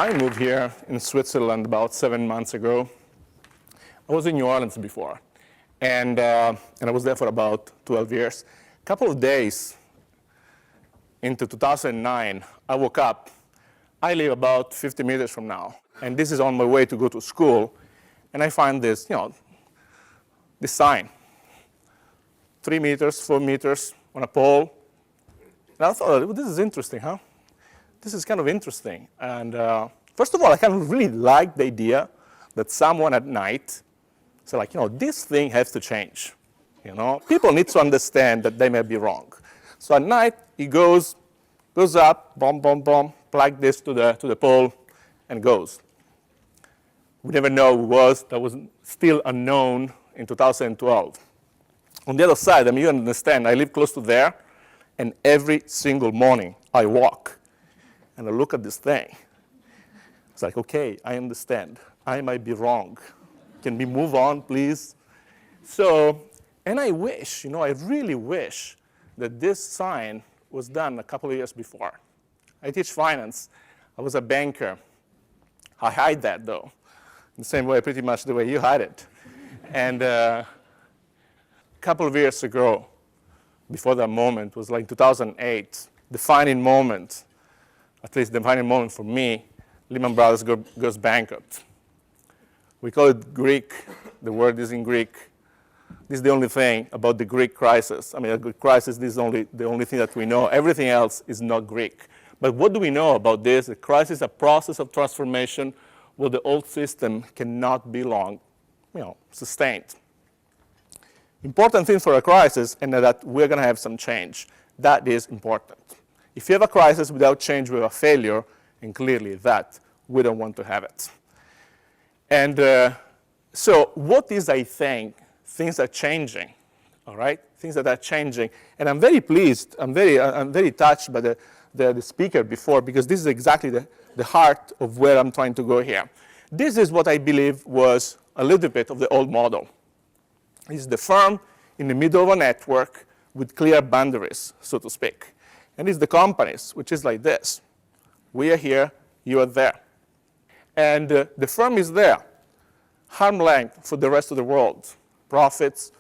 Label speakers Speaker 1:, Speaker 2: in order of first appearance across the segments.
Speaker 1: I moved here in Switzerland about 7 months ago. I was in New Orleans before, and I was there for about 12 years. A couple of days into 2009, I woke up. I live about 50 meters from now, and this is on my way to go to school, and I find this, this sign, 3 meters, 4 meters on a pole. And I thought, well, this is interesting, huh? This is kind of interesting. And first of all, I kind of really like the idea that someone at night said, like, this thing has to change. People need to understand that they may be wrong. So at night, he goes up, boom, boom, boom, plug this to the pole, and goes. We never know who it was. That was still unknown in 2012. On the other side, you understand, I live close to there, and every single morning I walk. And I look at this thing. It's like, okay, I understand. I might be wrong. Can we move on, please? So, and I wish, I really wish that this sign was done a couple of years before. I teach finance. I was a banker. I hide that, though, in the same way, pretty much the way you hide it. And a couple of years ago, before that moment, was like 2008, defining moment, at least defining moment for me, Lehman Brothers goes bankrupt. We call it Greek. The word is in Greek. This is the only thing about the Greek crisis. A Greek crisis, this is the only thing that we know. Everything else is not Greek. But what do we know about this? The crisis is a process of transformation where the old system cannot be long, sustained. Important thing for a crisis is that we're going to have some change. That is important. If you have a crisis without change, we have a failure, and clearly that, we don't want to have it. And so what is, I think, things are changing, all right? Things that are changing. And I'm very pleased, I'm very touched by the speaker before, because this is exactly the heart of where I'm trying to go here. This is what I believe was a little bit of the old model. This is the firm in the middle of a network with clear boundaries, so to speak. And it's the companies, which is like this. We are here, you are there. And the firm is there, arm length for the rest of the world. Profits,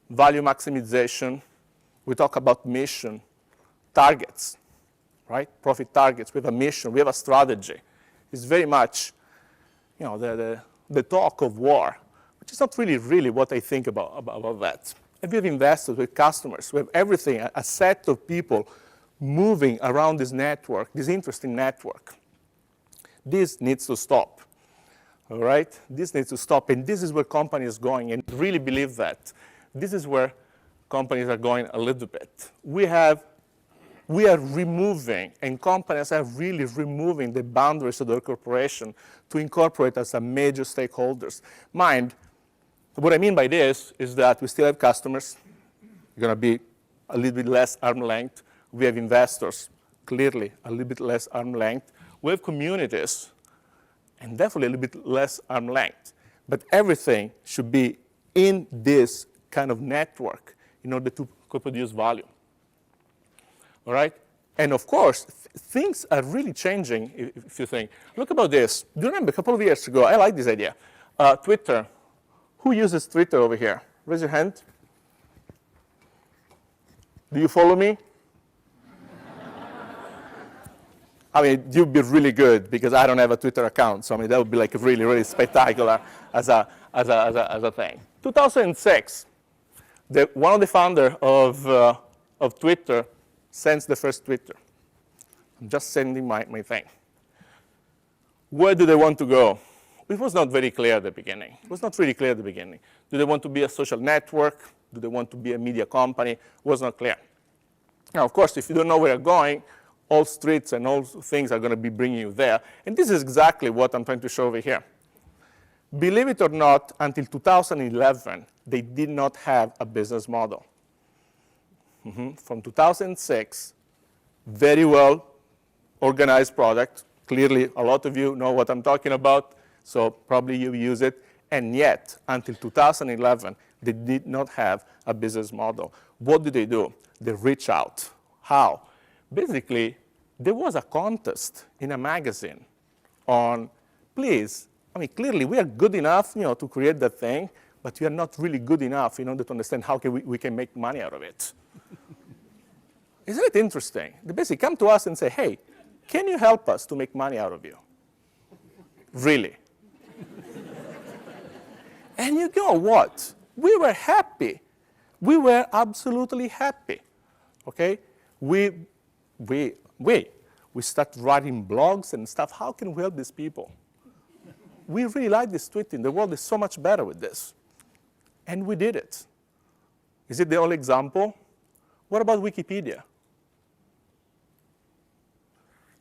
Speaker 1: value maximization. We talk about mission, targets, right? Profit targets. We have a mission. We have a strategy. It's very much, the talk of war, which is not really what I think about that. And we have investors, we have customers, we have everything, a set of people moving around this network, this interesting network. This needs to stop, all right? This needs to stop, and this is where companies are going, and really believe that. This is where companies are going a little bit. We are removing, and companies are really removing the boundaries of their corporation to incorporate as a major stakeholders. Mind, what I mean by this is that we still have customers. They're going to be a little bit less arm length. We have investors, clearly a little bit less arm length. We have communities, and definitely a little bit less arm length. But everything should be in this kind of network in order to co-produce value. All right? And of course, things are really changing, if you think. Look about this. Do you remember a couple of years ago, I like this idea, Twitter. Who uses Twitter over here? Raise your hand. Do you follow me? You'd be really good, because I don't have a Twitter account. So that would be like really spectacular as a thing. 2006, one of the founders of Twitter sends the first Twitter. I'm just sending my thing. Where do they want to go? It was not very clear at the beginning. It was not really clear at the beginning. Do they want to be a social network? Do they want to be a media company? It was not clear. Now, of course, if you don't know where you're going, all streets and all things are going to be bringing you there. And this is exactly what I'm trying to show over here. Believe it or not, until 2011, they did not have a business model. From 2006, very well organized product. Clearly, a lot of you know what I'm talking about, so probably you use it. And yet, until 2011, they did not have a business model. What did they do? They reach out. How? Basically, there was a contest in a magazine on, please, I mean, clearly we are good enough, to create that thing, but we are not really good enough in order to understand how we can make money out of it. Isn't it interesting? They basically come to us and say, hey, can you help us to make money out of you? Really? And you know what? We were happy. We were absolutely happy. Okay? We start writing blogs and stuff. How can we help these people? We really like this tweeting. The world is so much better with this. And we did it. Is it the only example? What about Wikipedia?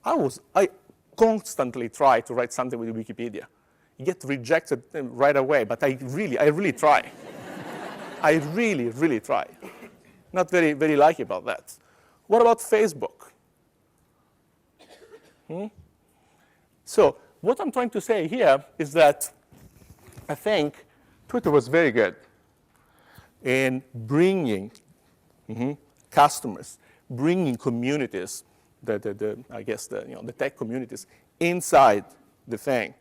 Speaker 1: I constantly try to write something with Wikipedia. You get rejected right away, but I really try. I really try. Not very, very lucky about that. What about Facebook? So what I'm trying to say here is that I think Twitter was very good in bringing customers, bringing communities, the tech communities inside the thing,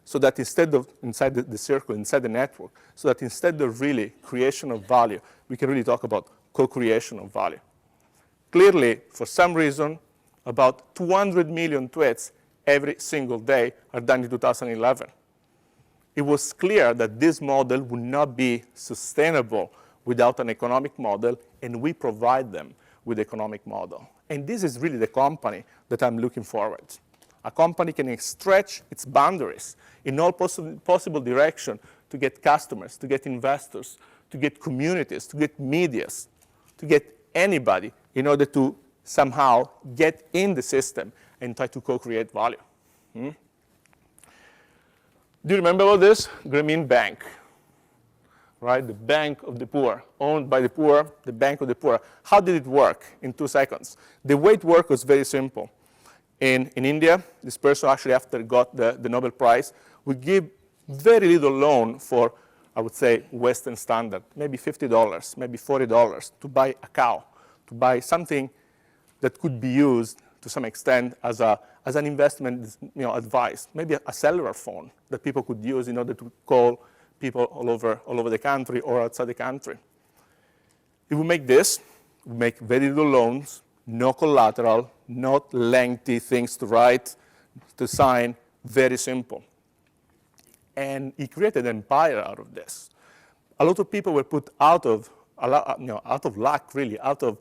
Speaker 1: so that instead of inside the circle, inside the network, so that instead of really creation of value, we can really talk about co-creation of value. Clearly, for some reason, about 200 million tweets every single day are done in 2011. It was clear that this model would not be sustainable without an economic model, and we provide them with the economic model. And this is really the company that I'm looking forward. A company can stretch its boundaries in all possible direction to get customers, to get investors, to get communities, to get medias, to get anybody in order to somehow get in the system and try to co-create value. Do you remember about this? Grameen Bank, right? The bank of the poor, owned by the poor, the bank of the poor. How did it work in 2 seconds? The way it worked was very simple. In India, this person actually, after got the Nobel Prize, would give very little loan for, I would say, Western standard, maybe $50, maybe $40 to buy a cow, to buy something that could be used to some extent as an investment advice, maybe a cellular phone that people could use in order to call people all over the country or outside the country. If we make this, we make very little loans, no collateral, not lengthy things to write, to sign, very simple. And he created an empire out of this. A lot of people were put out of luck, really, out of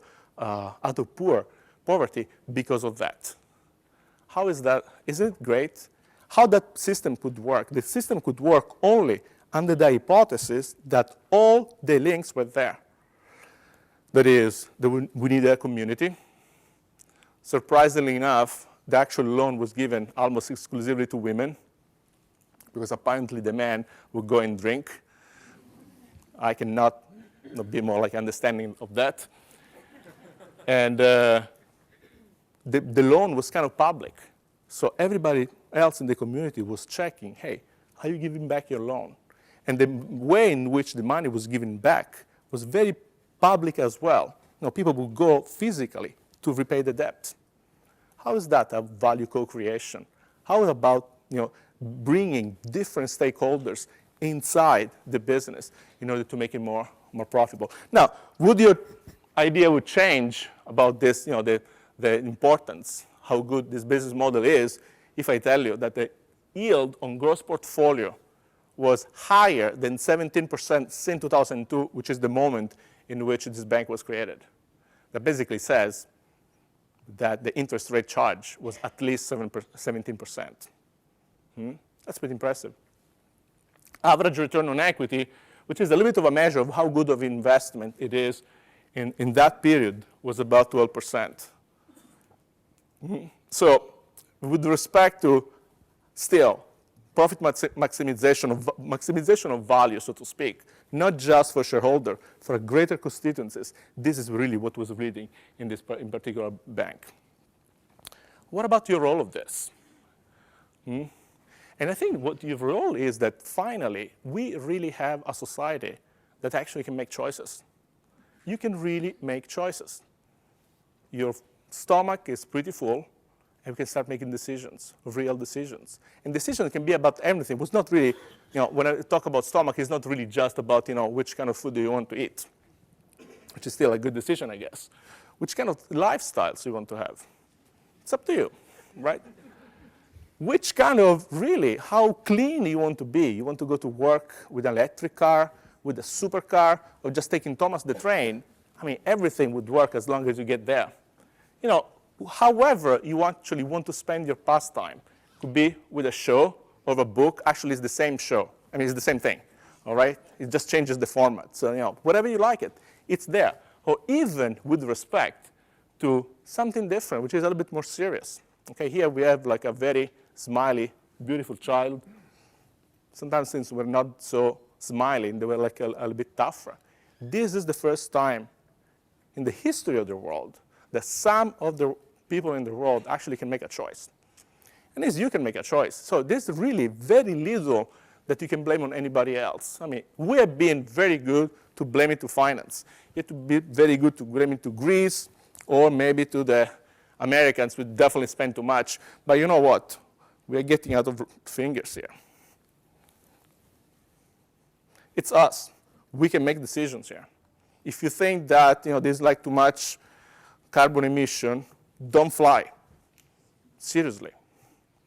Speaker 1: poverty because of that. How is that? Isn't it great? How that system could work? The system could work only under the hypothesis that all the links were there. That is, we need a community. Surprisingly enough, the actual loan was given almost exclusively to women, because apparently the men would go and drink. I cannot be more like understanding of that. And the loan was kind of public. So everybody else in the community was checking, hey, are you giving back your loan? And the way in which the money was given back was very public as well. People would go physically to repay the debt. How is that a value co-creation? How about bringing different stakeholders inside the business in order to make it more profitable? Now, would your idea would change about this, the importance, how good this business model is, if I tell you that the yield on gross portfolio was higher than 17% since 2002, which is the moment in which this bank was created? That basically says that the interest rate charge was at least 17%. That's pretty impressive. Average return on equity, which is a little bit of a measure of how good of investment it is, in that period was about 12%. So with respect to still profit maximization of value, so to speak, not just for shareholder, for greater constituencies, this is really what was leading in this in particular bank. What about your role of this? And I think what your role is that finally we really have a society that actually can make choices. You can really make choices. Your stomach is pretty full, and we can start making decisions, real decisions. And decisions can be about everything. It's not really, when I talk about stomach, it's not really just about, which kind of food do you want to eat, which is still a good decision, I guess. Which kind of lifestyles you want to have. It's up to you, right? Which kind of, really, how clean you want to be. You want to go to work with an electric car, with a supercar, or just taking Thomas the train. I mean, everything would work as long as you get there. However you actually want to spend your pastime. It could be with a show or a book. Actually, it's the same show. I mean, it's the same thing, all right? It just changes the format. So, whatever you like it, it's there. Or even with respect to something different, which is a little bit more serious. Okay, here we have like a very smiley, beautiful child. Sometimes things were not so smiling. They were like a little bit tougher. This is the first time in the history of the world that some of the people in the world actually can make a choice. And as you can make a choice. So there's really very little that you can blame on anybody else. I mean, we have been very good to blame it to finance. You have to be very good to blame it to Greece, or maybe to the Americans, who definitely spend too much. But you know what? We are getting out of fingers here. It's us. We can make decisions here. If you think that there's like too much carbon emission, don't fly. Seriously.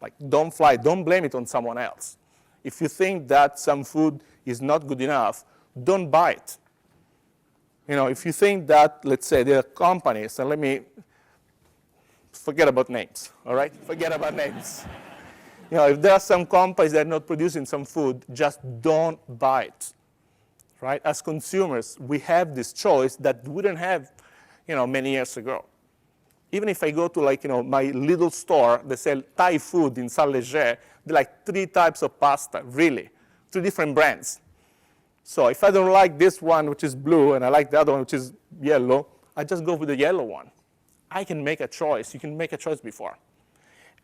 Speaker 1: Like, don't fly. Don't blame it on someone else. If you think that some food is not good enough, don't buy it. If you think that, let's say, there are companies, and let me forget about names, all right? Forget about names. If there are some companies that are not producing some food, just don't buy it, right? As consumers, we have this choice that we didn't have, many years ago. Even if I go to my little store that sell Thai food in Saint-Léger, there are like 3 types of pasta, really, 3 different brands. So if I don't like this one, which is blue, and I like the other one, which is yellow, I just go with the yellow one. I can make a choice. You can make a choice before.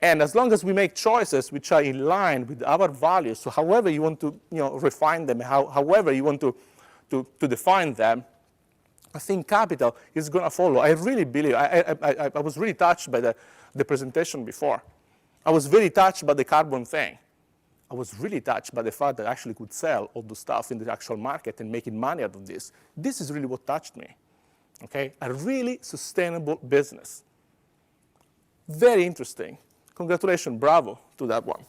Speaker 1: And as long as we make choices which are in line with our values, so however you want to refine them, however you want to define them, I think capital is going to follow. I really believe. I was really touched by the presentation before. I was very touched by the carbon thing. I was really touched by the fact that I actually could sell all the stuff in the actual market and making money out of this. This is really what touched me. Okay, a really sustainable business. Very interesting. Congratulations, bravo to that one.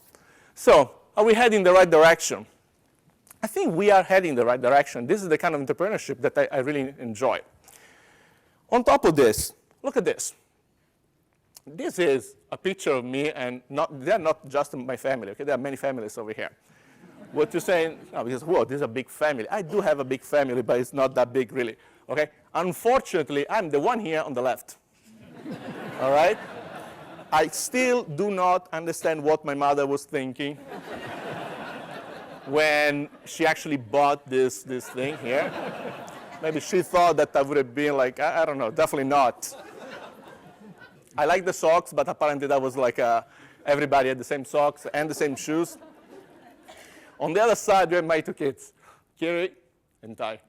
Speaker 1: So, are we heading in the right direction? I think we are heading in the right direction. This is the kind of entrepreneurship that I really enjoy. On top of this, look at this. This is a picture of me, and they're not just my family. Okay, there are many families over here. What you're saying, no, because, whoa, this is a big family. I do have a big family, but it's not that big, really. Okay? Unfortunately, I'm the one here on the left. All right? I still do not understand what my mother was thinking when she actually bought this thing here. Maybe she thought that I would have been like, I don't know, definitely not. I like the socks, but apparently that was like everybody had the same socks and the same shoes. On the other side, we have my 2 kids, Kiri and Tai.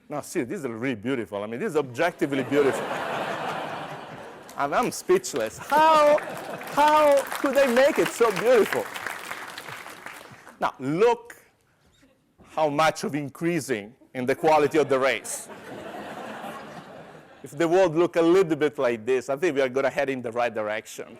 Speaker 1: Now, see, these are really beautiful. I mean, this is objectively beautiful. And I'm speechless. How could they make it so beautiful? Now, look how much of increasing in the quality of the race. If the world look a little bit like this, I think we are going to head in the right direction.